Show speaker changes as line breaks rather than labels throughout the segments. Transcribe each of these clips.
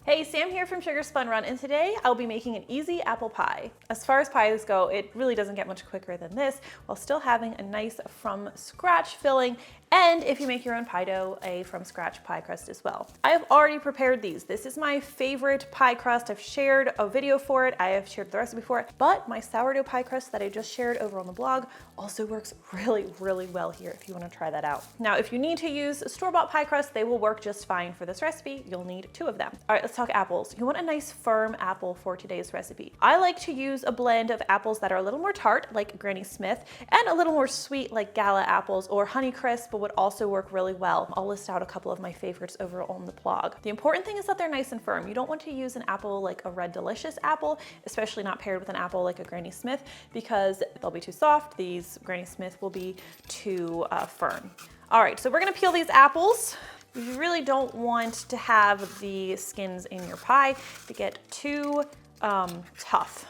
Hey, Sam here from Sugar Spun Run, and today I'll be making an easy apple pie. As far as pies go, it really doesn't get much quicker than this, while still having a nice from scratch filling, and if you make your own pie dough, a from scratch pie crust as well. I have already prepared these. This is my favorite pie crust. I've shared a video for it, I have shared the recipe for it, but my sourdough pie crust that I just shared over on the blog also works really well here if you want to try that out. Now, if you need to use store-bought pie crust, they will work just fine for this recipe. You'll need 2 of them. All right, let's talk apples. You want a nice firm apple for today's recipe. I like to use a blend of apples that are a little more tart, like Granny Smith, and a little more sweet, like Gala apples or Honey Crisp, but would also work really well. I'll list out a couple of my favorites over on the blog. The important thing is that they're nice and firm. You don't want to use an apple like a Red Delicious apple, especially not paired with an apple like a Granny Smith, because they'll be too soft. These Granny Smith will be too firm. All right, so we're gonna peel these apples. You really don't want to have the skins in your pie to get too tough.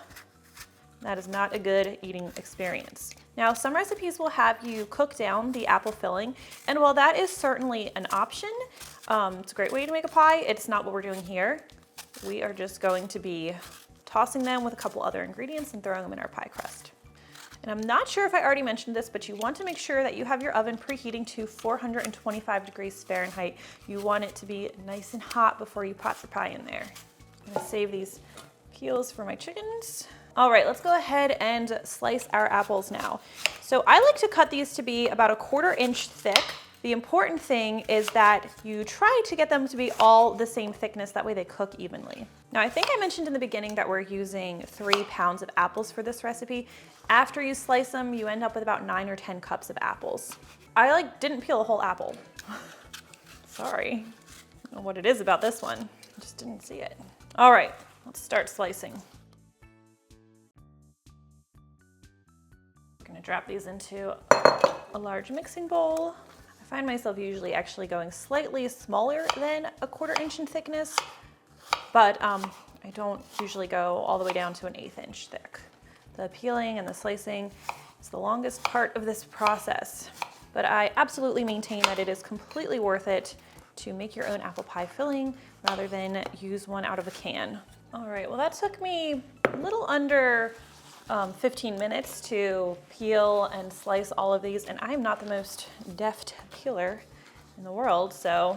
That is not a good eating experience. Now, some recipes will have you cook down the apple filling, and while that is certainly an option, it's a great way to make a pie, it's not what we're doing here. We are just going to be tossing them with a couple other ingredients and throwing them in our pie crust. And I'm not sure if I already mentioned this, but you want to make sure that you have your oven preheating to 425 degrees Fahrenheit. You want it to be nice and hot before you pop your pie in there. I'm gonna save these peels for my chickens. All right, let's go ahead and slice our apples now. So I like to cut these to be about a 1/4 inch thick. The important thing is that you try to get them to be all the same thickness, that way they cook evenly. Now, I think I mentioned in the beginning that we're using 3 pounds of apples for this recipe. After you slice them, you end up with about 9 or 10 cups of apples. I didn't peel a whole apple. Sorry. I don't know what it is about this one. I just didn't see it. All right, let's start slicing. I'm gonna drop these into a large mixing bowl. I find myself usually actually going slightly smaller than a 1/4 inch in thickness, but I don't usually go all the way down to an 1/8 inch thick. The peeling and the slicing is the longest part of this process, but I absolutely maintain that it is completely worth it to make your own apple pie filling rather than use one out of a can. All right, well, that took me a little under 15 minutes to peel and slice all of these, and I'm not the most deft peeler in the world, so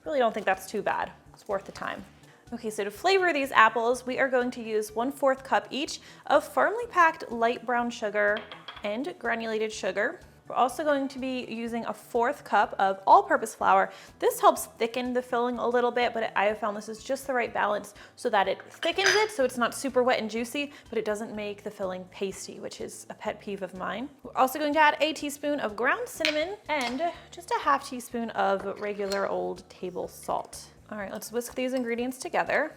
really don't think that's too bad. It's worth the time. Okay, so to flavor these apples, we are going to use 1/4 cup each of firmly packed light brown sugar and granulated sugar. We're also going to be using a 1/4 cup of all-purpose flour. This helps thicken the filling a little bit, but I have found this is just the right balance so that it thickens it so it's not super wet and juicy, but it doesn't make the filling pasty, which is a pet peeve of mine. We're also going to add a teaspoon of ground cinnamon and just a 1/2 teaspoon of regular old table salt. All right, let's whisk these ingredients together.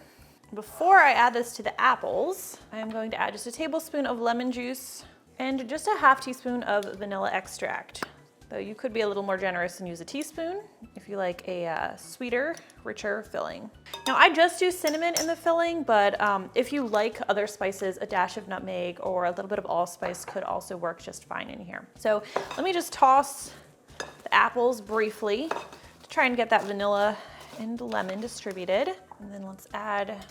Before I add this to the apples, I am going to add just a tablespoon of lemon juice and just a 1/2 teaspoon of vanilla extract. Though you could be a little more generous and use a teaspoon if you like a sweeter, richer filling. Now, I just use cinnamon in the filling, but if you like other spices, a dash of nutmeg or a little bit of allspice could also work just fine in here. So let me just toss the apples briefly to try and get that vanilla and lemon distributed. And then let's add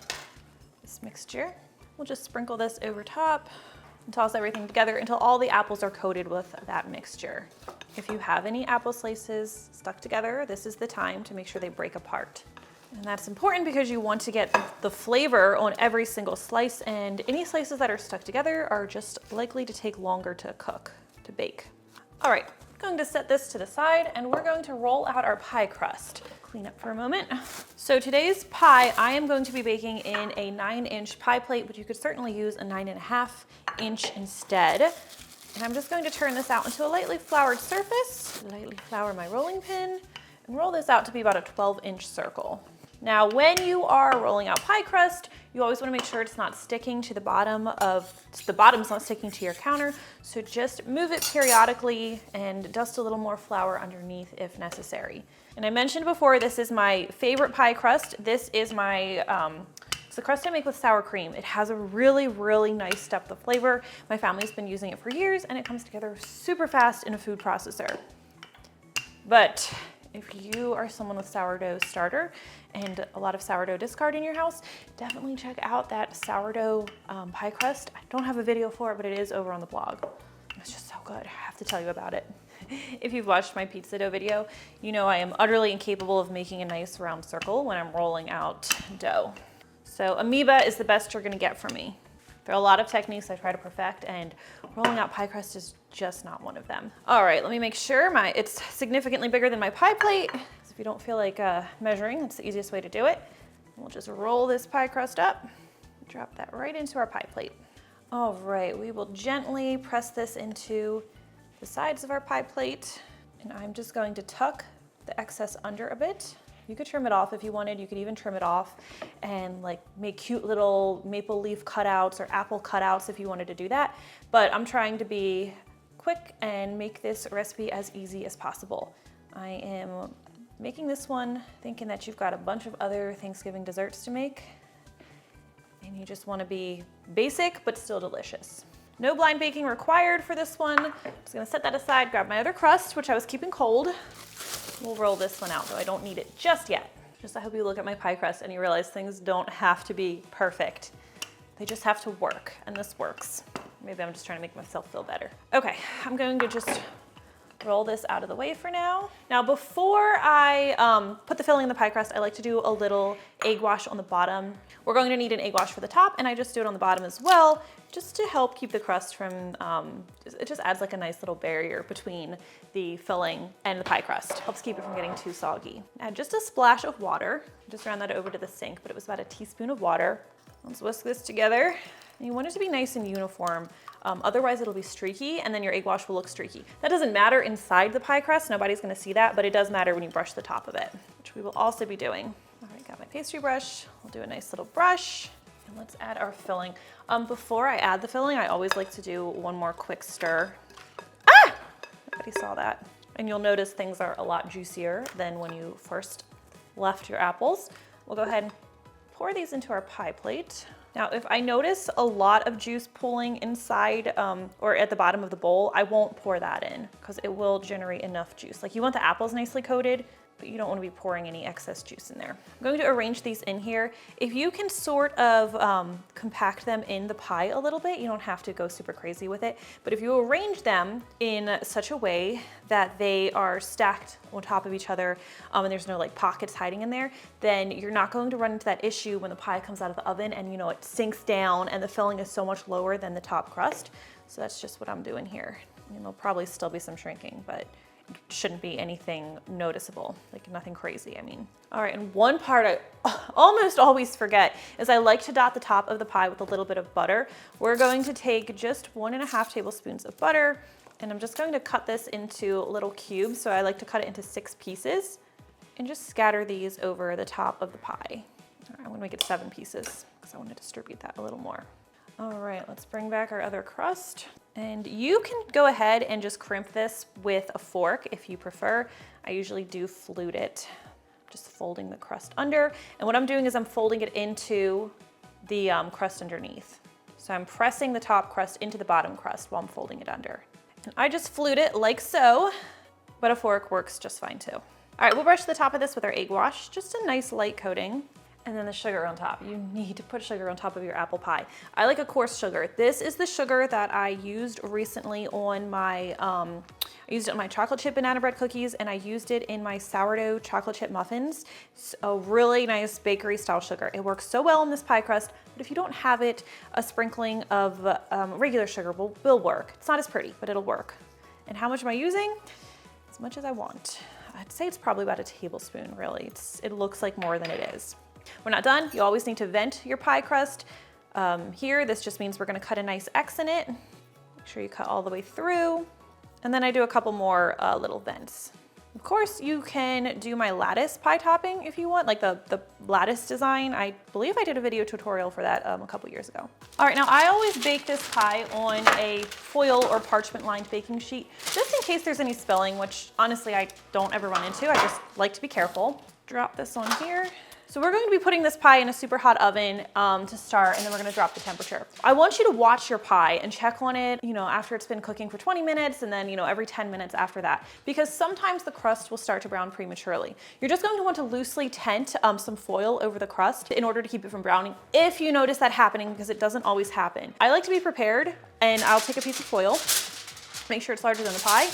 this mixture. We'll just sprinkle this over top and toss everything together until all the apples are coated with that mixture. If you have any apple slices stuck together, this is the time to make sure they break apart. And that's important because you want to get the flavor on every single slice, and any slices that are stuck together are just likely to take longer to cook, to bake. All right, I'm going to set this to the side and we're going to roll out our pie crust. Clean up for a moment. So today's pie, I am going to be baking in a 9-inch pie plate, but you could certainly use a 9.5 inch instead. And I'm just going to turn this out into a lightly floured surface, lightly flour my rolling pin, and roll this out to be about a 12-inch circle. Now, when you are rolling out pie crust, you always want to make sure it's not sticking to the bottom's not sticking to your counter. So just move it periodically and dust a little more flour underneath if necessary. And I mentioned before, this is my favorite pie crust. This is it's the crust I make with sour cream. It has a really nice depth of flavor. My family's been using it for years and it comes together super fast in a food processor. But if you are someone with sourdough starter and a lot of sourdough discard in your house, definitely check out that sourdough pie crust. I don't have a video for it, but it is over on the blog. It's just so good. I have to tell you about it. If you've watched my pizza dough video, you know I am utterly incapable of making a nice round circle when I'm rolling out dough. So amoeba is the best you're gonna get from me. There are a lot of techniques I try to perfect, and rolling out pie crust is just not one of them. All right, let me make sure it's significantly bigger than my pie plate. So if you don't feel like measuring, that's the easiest way to do it. We'll just roll this pie crust up, drop that right into our pie plate. All right, we will gently press this into the sides of our pie plate, and I'm just going to tuck the excess under a bit. You could trim it off if you wanted. You could even trim it off and like make cute little maple leaf cutouts or apple cutouts if you wanted to do that. But I'm trying to be quick and make this recipe as easy as possible. I am making this one thinking that you've got a bunch of other Thanksgiving desserts to make, and you just want to be basic but still delicious. No blind baking required for this one. I'm just gonna set that aside, grab my other crust, which I was keeping cold. We'll roll this one out, though I don't need it just yet. I hope you look at my pie crust and you realize things don't have to be perfect. They just have to work, and this works. Maybe I'm just trying to make myself feel better. Okay, I'm going to just roll this out of the way for now. Now, before I put the filling in the pie crust, I like to do a little egg wash on the bottom. We're going to need an egg wash for the top, and I just do it on the bottom as well, just to help keep the crust from, it just adds like a nice little barrier between the filling and the pie crust. Helps keep it from getting too soggy. Add just a splash of water. Just ran that over to the sink, but it was about a teaspoon of water. Let's whisk this together. And you want it to be nice and uniform. Otherwise it'll be streaky, and then your egg wash will look streaky. That doesn't matter inside the pie crust. Nobody's gonna see that, but it does matter when you brush the top of it, which we will also be doing. All right, got my pastry brush. We'll do a nice little brush. And let's add our filling. Before I add the filling, I always like to do one more quick stir. Ah! Nobody saw that. And you'll notice things are a lot juicier than when you first left your apples. We'll go ahead and pour these into our pie plate. Now, if I notice a lot of juice pooling inside or at the bottom of the bowl, I won't pour that in because it will generate enough juice. Like, you want the apples nicely coated, but you don't want to be pouring any excess juice in there. I'm going to arrange these in here. If you can sort of compact them in the pie a little bit, you don't have to go super crazy with it. But if you arrange them in such a way that they are stacked on top of each other and there's no like pockets hiding in there, then you're not going to run into that issue when the pie comes out of the oven and it sinks down and the filling is so much lower than the top crust. So that's just what I'm doing here. There'll probably still be some shrinking, but shouldn't be anything noticeable, like nothing crazy, I mean. All right, and one part I almost always forget is I like to dot the top of the pie with a little bit of butter. We're going to take just 1.5 tablespoons of butter, and I'm just going to cut this into little cubes. So I like to cut it into 6 pieces and just scatter these over the top of the pie. All right, I'm gonna make it 7 pieces because I want to distribute that a little more. All right, let's bring back our other crust. And you can go ahead and just crimp this with a fork if you prefer. I usually do flute it, just folding the crust under. And what I'm doing is I'm folding it into the crust underneath. So I'm pressing the top crust into the bottom crust while I'm folding it under. And I just flute it like so, but a fork works just fine too. All right, we'll brush the top of this with our egg wash, just a nice light coating. And then the sugar on top. You need to put sugar on top of your apple pie. I like a coarse sugar. This is the sugar that I used recently on my, I used it on my chocolate chip banana bread cookies, and I used it in my sourdough chocolate chip muffins. It's a really nice bakery style sugar. It works so well in this pie crust, but if you don't have it, a sprinkling of regular sugar will work. It's not as pretty, but it'll work. And how much am I using? As much as I want. I'd say it's probably about a tablespoon, really. It looks like more than it is. We're not done. You always need to vent your pie crust. Here, this just means we're gonna cut a nice X in it. Make sure you cut all the way through. And then I do a couple more little vents. Of course, you can do my lattice pie topping if you want, like the lattice design. I believe I did a video tutorial for that a couple years ago. All right, now I always bake this pie on a foil or parchment lined baking sheet, just in case there's any spilling, which honestly I don't ever run into. I just like to be careful. Drop this on here. So we're going to be putting this pie in a super hot oven to start, and then we're gonna drop the temperature. I want you to watch your pie and check on it, after it's been cooking for 20 minutes and then, every 10 minutes after that, because sometimes the crust will start to brown prematurely. You're just going to want to loosely tent some foil over the crust in order to keep it from browning if you notice that happening, because it doesn't always happen. I like to be prepared, and I'll take a piece of foil, make sure it's larger than the pie,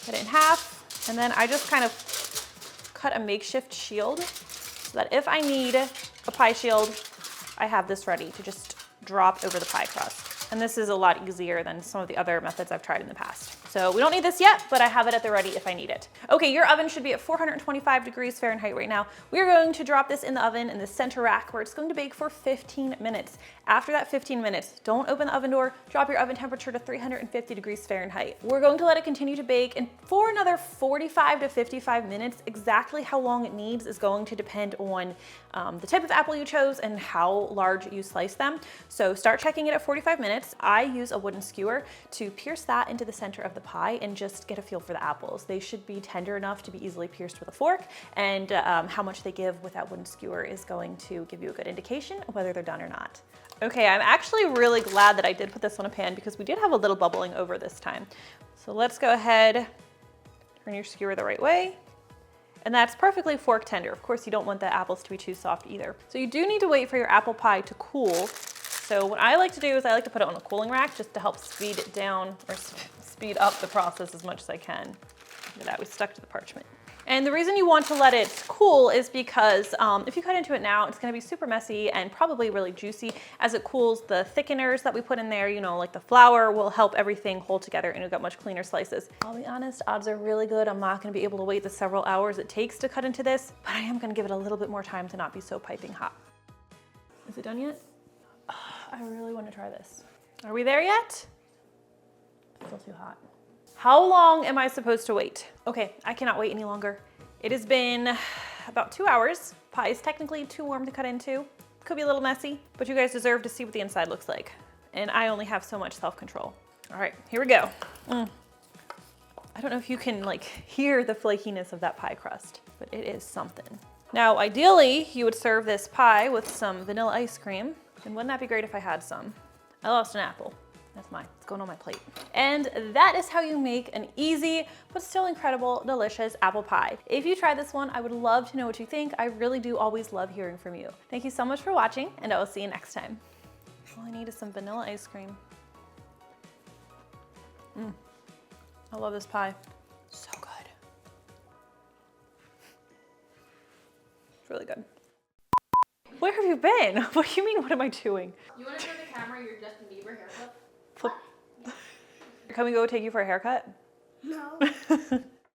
cut it in half, and then I just kind of cut a makeshift shield so that if I need a pie shield, I have this ready to just drop over the pie crust. And this is a lot easier than some of the other methods I've tried in the past. So we don't need this yet, but I have it at the ready if I need it. Okay, your oven should be at 425 degrees Fahrenheit right now. We're going to drop this in the oven in the center rack where it's going to bake for 15 minutes. After that 15 minutes, don't open the oven door, drop your oven temperature to 350 degrees Fahrenheit. We're going to let it continue to bake, and for another 45 to 55 minutes, exactly how long it needs is going to depend on the type of apple you chose and how large you slice them. So start checking it at 45 minutes. I use a wooden skewer to pierce that into the center of the pie and just get a feel for the apples. They should be tender enough to be easily pierced with a fork, and how much they give with that wooden skewer is going to give you a good indication of whether they're done or not. Okay, I'm actually really glad that I did put this on a pan because we did have a little bubbling over this time. So let's go ahead, turn your skewer the right way. And that's perfectly fork tender. Of course, you don't want the apples to be too soft either. So you do need to wait for your apple pie to cool. So what I like to do is I like to put it on a cooling rack just to help speed it down, or speed up the process as much as I can. Look at that, we stuck to the parchment. And the reason you want to let it cool is because if you cut into it now, it's gonna be super messy and probably really juicy. As it cools, the thickeners that we put in there, like the flour, will help everything hold together and you'll get much cleaner slices. I'll be honest, odds are really good I'm not gonna be able to wait the several hours it takes to cut into this, but I am gonna give it a little bit more time to not be so piping hot. Is it done yet? I really wanna try this. Are we there yet? Still too hot. How long am I supposed to wait? Okay, I cannot wait any longer. It has been about 2 hours. Pie is technically too warm to cut into. Could be a little messy, but you guys deserve to see what the inside looks like. And I only have so much self-control. All right, here we go. I don't know if you can hear the flakiness of that pie crust, but it is something. Now, ideally, you would serve this pie with some vanilla ice cream. And wouldn't that be great if I had some? I lost an apple. That's mine, it's going on my plate. And that is how you make an easy, but still incredible, delicious apple pie. If you try this one, I would love to know what you think. I really do always love hearing from you. Thank you so much for watching, and I will see you next time. All I need is some vanilla ice cream. I love this pie, so good. It's really good. Where have you been? What do you mean, what am I doing?
You want to show the camera your Justin Bieber haircut?
Can we go take you for a haircut?
No.